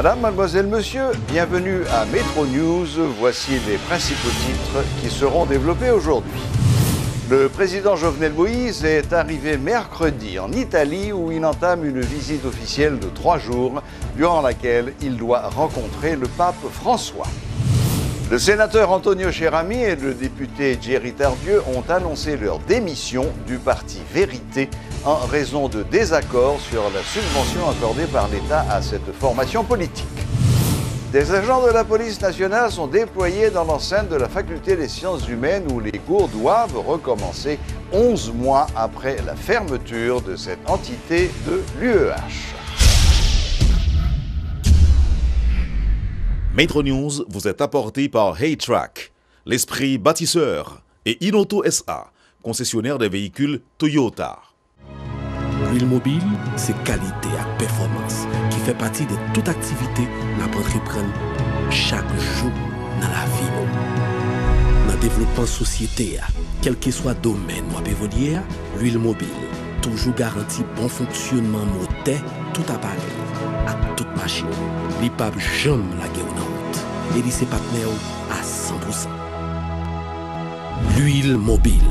Madame, mademoiselle, monsieur, bienvenue à Métro News. Voici les principaux titres qui seront développés aujourd'hui. Le président Jovenel Moïse est arrivé mercredi en Italie où il entame une visite officielle de 3 jours durant laquelle il doit rencontrer le pape François. Le sénateur Antonio Cherami et le député Jerry Tardieu ont annoncé leur démission du parti Vérité en raison de désaccords sur la subvention accordée par l'État à cette formation politique. Des agents de la police nationale sont déployés dans l'enceinte de la faculté des sciences humaines où les cours doivent recommencer 11 mois après la fermeture de cette entité de l'UEH. Métro News vous est apporté par Haytrack, l'esprit bâtisseur, et Inoto SA, concessionnaire des véhicules Toyota. L'huile mobile, c'est qualité et performance qui fait partie de toute activité que nous entreprenons chaque jour dans la vie. Dans le développement de la société, quel que soit le domaine où vous évoluez, l'huile mobile toujours garantit bon fonctionnement moteur, tout appareil, à toute machine. L'IPAB jamais la guerre en route. Et ses partenaires à 100%. L'huile mobile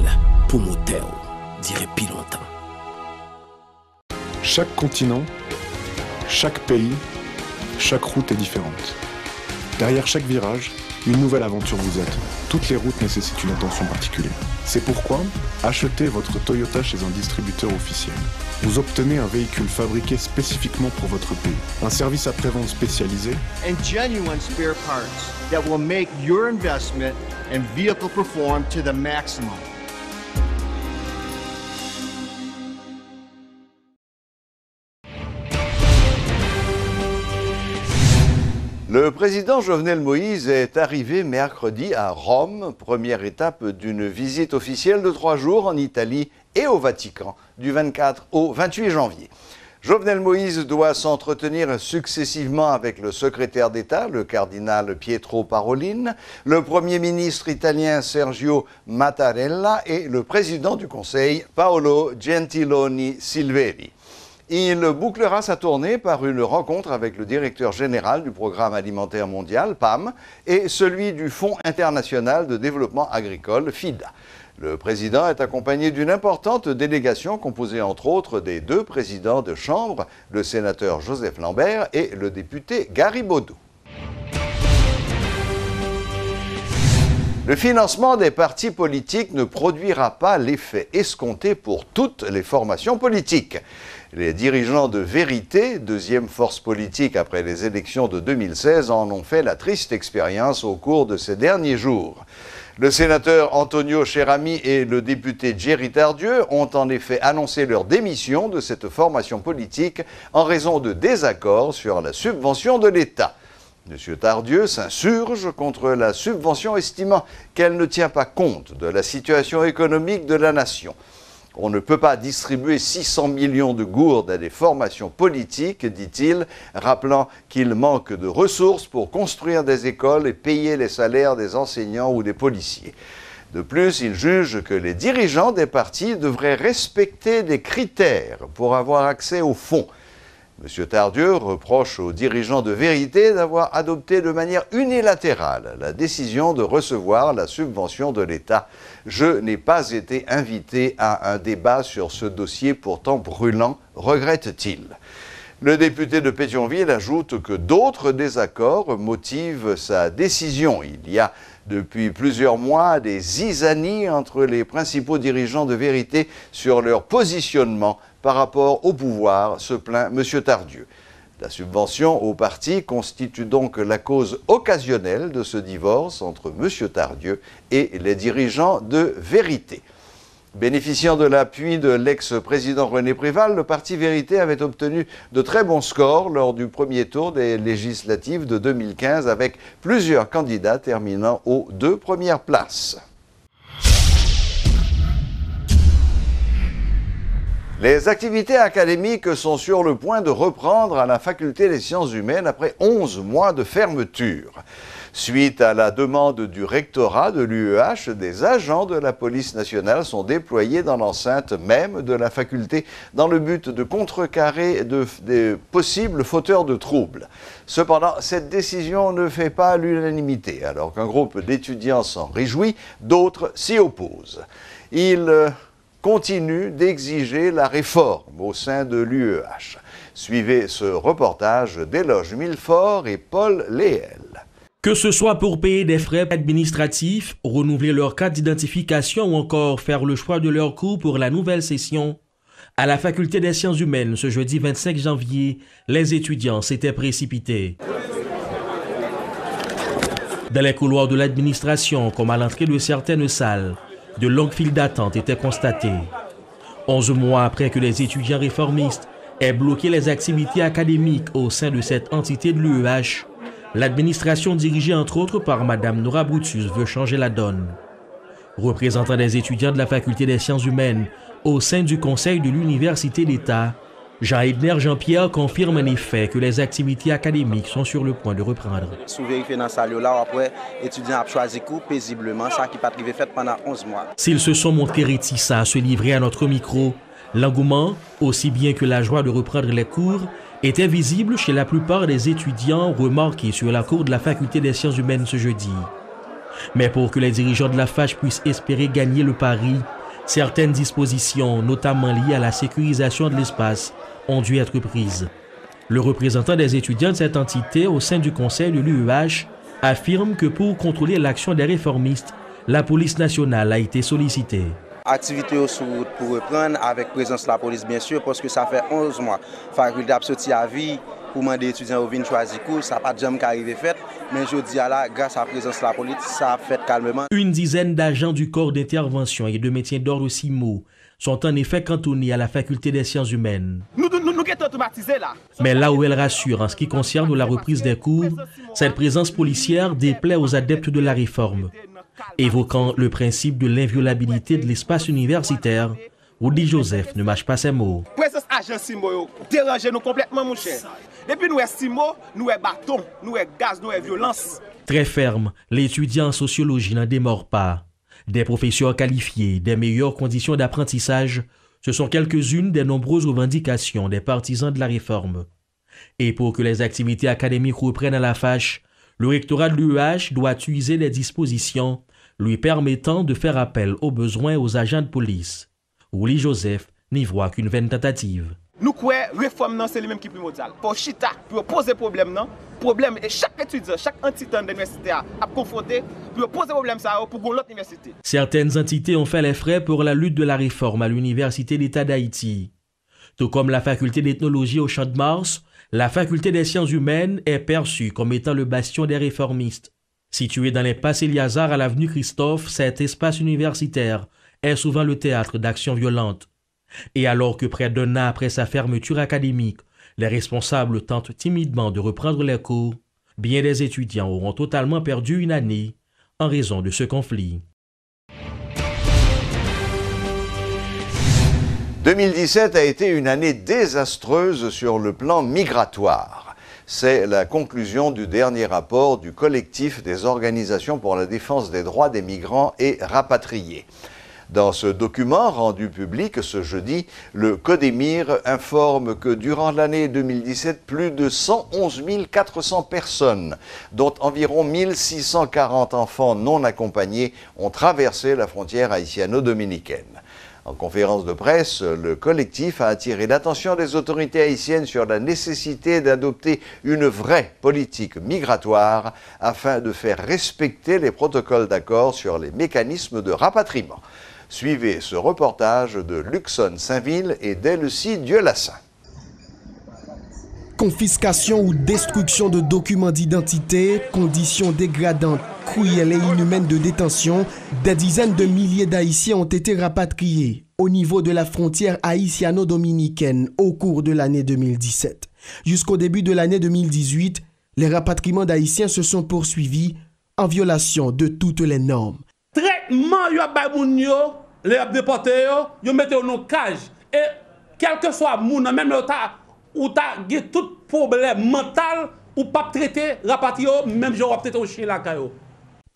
pour moteur, dirait plus longtemps. Chaque continent, chaque pays, chaque route est différente. Derrière chaque virage, une nouvelle aventure vous attend. Toutes les routes nécessitent une attention particulière. C'est pourquoi, achetez votre Toyota chez un distributeur officiel. Vous obtenez un véhicule fabriqué spécifiquement pour votre pays, un service après-vente spécialisé and genuine spare parts that will make your investment and vehicle perform to the maximum. Le président Jovenel Moïse est arrivé mercredi à Rome, première étape d'une visite officielle de 3 jours en Italie et au Vatican, du 24 au 28 janvier. Jovenel Moïse doit s'entretenir successivement avec le secrétaire d'État, le cardinal Pietro Parolin, le premier ministre italien Sergio Mattarella et le président du Conseil, Paolo Gentiloni Silveri. Il bouclera sa tournée par une rencontre avec le directeur général du Programme alimentaire mondial, PAM, et celui du Fonds international de développement agricole, FIDA. Le président est accompagné d'une importante délégation composée entre autres des 2 présidents de chambre, le sénateur Joseph Lambert et le député Garibaldi. Le financement des partis politiques ne produira pas l'effet escompté pour toutes les formations politiques. Les dirigeants de Vérité, deuxième force politique après les élections de 2016, en ont fait la triste expérience au cours de ces derniers jours. Le sénateur Antonio Cherami et le député Jerry Tardieu ont en effet annoncé leur démission de cette formation politique en raison de désaccords sur la subvention de l'État. M. Tardieu s'insurge contre la subvention, estimant qu'elle ne tient pas compte de la situation économique de la nation. On ne peut pas distribuer 600 millions de gourdes à des formations politiques, dit-il, rappelant qu'il manque de ressources pour construire des écoles et payer les salaires des enseignants ou des policiers. De plus, il juge que les dirigeants des partis devraient respecter des critères pour avoir accès aux fonds. M. Tardieu reproche aux dirigeants de Vérité d'avoir adopté de manière unilatérale la décision de recevoir la subvention de l'État. Je n'ai pas été invité à un débat sur ce dossier pourtant brûlant, regrette-t-il. Le député de Pétionville ajoute que d'autres désaccords motivent sa décision. Il y a depuis plusieurs mois des zizanies entre les principaux dirigeants de Vérité sur leur positionnement par rapport au pouvoir, se plaint M. Tardieu. La subvention au parti constitue donc la cause occasionnelle de ce divorce entre M. Tardieu et les dirigeants de Vérité. Bénéficiant de l'appui de l'ex-président René Préval, le parti Vérité avait obtenu de très bons scores lors du premier tour des législatives de 2015 avec plusieurs candidats terminant aux 2 premières places. Les activités académiques sont sur le point de reprendre à la Faculté des sciences humaines après 11 mois de fermeture. Suite à la demande du rectorat de l'UEH, des agents de la police nationale sont déployés dans l'enceinte même de la faculté dans le but de contrecarrer des possibles fauteurs de troubles. Cependant, cette décision ne fait pas l'unanimité. Alors qu'un groupe d'étudiants s'en réjouit, d'autres s'y opposent. Ils continuent d'exiger la réforme au sein de l'UEH. Suivez ce reportage d'Éloge Millefort et Paul Léel. Que ce soit pour payer des frais administratifs, renouveler leur carte d'identification ou encore faire le choix de leur cours pour la nouvelle session, à la Faculté des sciences humaines ce jeudi 25 janvier, les étudiants s'étaient précipités. Dans les couloirs de l'administration, comme à l'entrée de certaines salles, de longues files d'attente étaient constatées. 11 mois après que les étudiants réformistes aient bloqué les activités académiques au sein de cette entité de l'UEH, l'administration dirigée entre autres par Mme Nora Brutus veut changer la donne. Représentant des étudiants de la Faculté des sciences humaines au sein du Conseil de l'Université d'État, Jean-Edner Jean-Pierre confirme en effet que les activités académiques sont sur le point de reprendre. Sous vérifier dans salle là après étudiants ont choisi cours paisiblement, ça qui pas arrivé fait pendant 11 mois. S'ils se sont montrés réticents à se livrer à notre micro, l'engouement, aussi bien que la joie de reprendre les cours, était visible chez la plupart des étudiants remarqués sur la cour de la Faculté des sciences humaines ce jeudi. Mais pour que les dirigeants de la FACH puissent espérer gagner le pari, certaines dispositions, notamment liées à la sécurisation de l'espace, ont dû être prises. Le représentant des étudiants de cette entité au sein du conseil de l'UEH affirme que pour contrôler l'action des réformistes, la police nationale a été sollicitée. Activité sous route pour reprendre avec présence de la police bien sûr parce que ça fait 11 mois. Faculté a sorti à vie pour demander aux étudiants de venir choisir cours, ça n'a pas de jamais arrivé fait, mais je dis à la grâce à la présence de la police, ça a fait calmement. Une dizaine d'agents du corps d'intervention et de maintien d'ordre CIMO sont en effet cantonnés à la Faculté des sciences humaines. Mais là où elle rassure en ce qui concerne la reprise des cours, cette présence policière déplaît aux adeptes de la réforme. Évoquant le principe de l'inviolabilité de l'espace universitaire, Rudy Joseph ne mâche pas ses mots. Présence agent CIMO dérange nous complètement mon cher. Depuis nous CIMO, nous bâton, nous gaz, nous violence. Très ferme, l'étudiant en sociologie n'en démord pas. Des professeurs qualifiés, des meilleures conditions d'apprentissage, ce sont quelques-unes des nombreuses revendications des partisans de la réforme. Et pour que les activités académiques reprennent à la FACH, le rectorat de l'UEH doit utiliser les dispositions lui permettant de faire appel aux besoins aux agents de police. Rudy Joseph n'y voit qu'une vaine tentative. Nous croyons que la réforme c'est lui-même qui est primordial. Pour chita, pour poser problème, et chaque étudiant, chaque entité de l'université a confronté pour poser problème pour l'autre université. Certaines entités ont fait les frais pour la lutte de la réforme à l'Université d'État d'Haïti. Tout comme la faculté d'ethnologie au Champ de Mars, la faculté des sciences humaines est perçue comme étant le bastion des réformistes. Situé dans l'impasse Eliazar à l'avenue Christophe, cet espace universitaire est souvent le théâtre d'actions violentes. Et alors que près d'un an après sa fermeture académique, les responsables tentent timidement de reprendre les cours, bien des étudiants auront totalement perdu une année en raison de ce conflit. 2017 a été une année désastreuse sur le plan migratoire. C'est la conclusion du dernier rapport du collectif des organisations pour la défense des droits des migrants et rapatriés. Dans ce document rendu public ce jeudi, le Codemir informe que durant l'année 2017, plus de 111 400 personnes, dont environ 1640 enfants non accompagnés, ont traversé la frontière haïtiano-dominicaine. En conférence de presse, le collectif a attiré l'attention des autorités haïtiennes sur la nécessité d'adopter une vraie politique migratoire afin de faire respecter les protocoles d'accord sur les mécanismes de rapatriement. Suivez ce reportage de Luxon Saint-Ville et d'Elsie Dieulassin. Confiscation ou destruction de documents d'identité, conditions dégradantes, cruelles et inhumaines de détention, des dizaines de milliers d'Haïtiens ont été rapatriés au niveau de la frontière haïtiano-dominicaine au cours de l'année 2017. Jusqu'au début de l'année 2018, les rapatriements d'Haïtiens se sont poursuivis en violation de toutes les normes. Traitement yo bay moun yo, les déporté yo mette yo dans cage et quel que soit moun même ou ta tout problème mental ou pas traiter rapatrio, même je vais traiter au chien la caillou.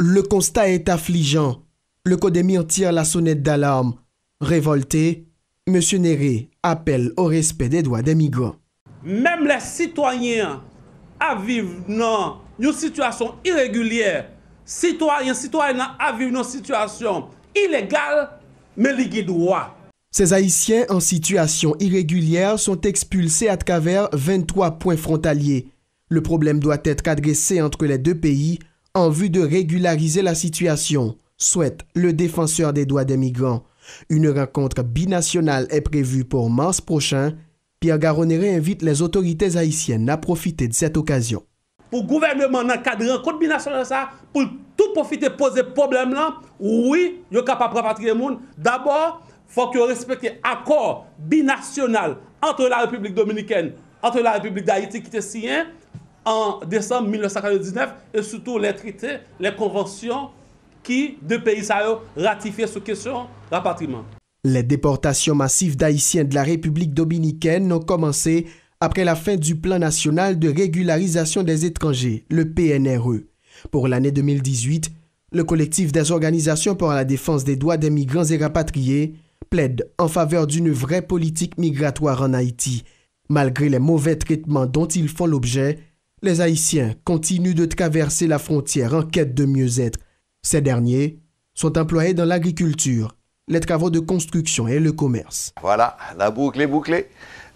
Le constat est affligeant. Le Codemir tire la sonnette d'alarme. Révolté, M. Néré appelle au respect des droits des migrants. Même les citoyens à vivre dans une situation irrégulière, citoyens à vivre dans une situation illégale, mais ils ont droit. Ces Haïtiens en situation irrégulière sont expulsés à travers 23 points frontaliers. Le problème doit être adressé entre les deux pays en vue de régulariser la situation, souhaite le défenseur des droits des migrants. Une rencontre binationale est prévue pour mars prochain. Pierre Garonneré invite les autorités haïtiennes à profiter de cette occasion. Pour le gouvernement, dans le cadre de rencontre binationale, pour tout profiter de poser problème là, oui, il est capable de rapatrier les gens. D'abord, il faut que respecte l'accord binational entre la République dominicaine, entre la République d'Haïti qui était signé en décembre 1999 et surtout les traités, les conventions qui deux pays ont ratifié sur question rapatriement. Les déportations massives d'Haïtiens de la République dominicaine ont commencé après la fin du Plan national de régularisation des étrangers, le PNRE. Pour l'année 2018, le collectif des organisations pour la défense des droits des migrants et rapatriés plaide en faveur d'une vraie politique migratoire en Haïti. Malgré les mauvais traitements dont ils font l'objet, les Haïtiens continuent de traverser la frontière en quête de mieux-être. Ces derniers sont employés dans l'agriculture, les travaux de construction et le commerce. Voilà, la boucle est bouclée.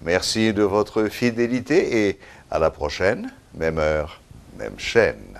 Merci de votre fidélité et à la prochaine, même heure, même chaîne.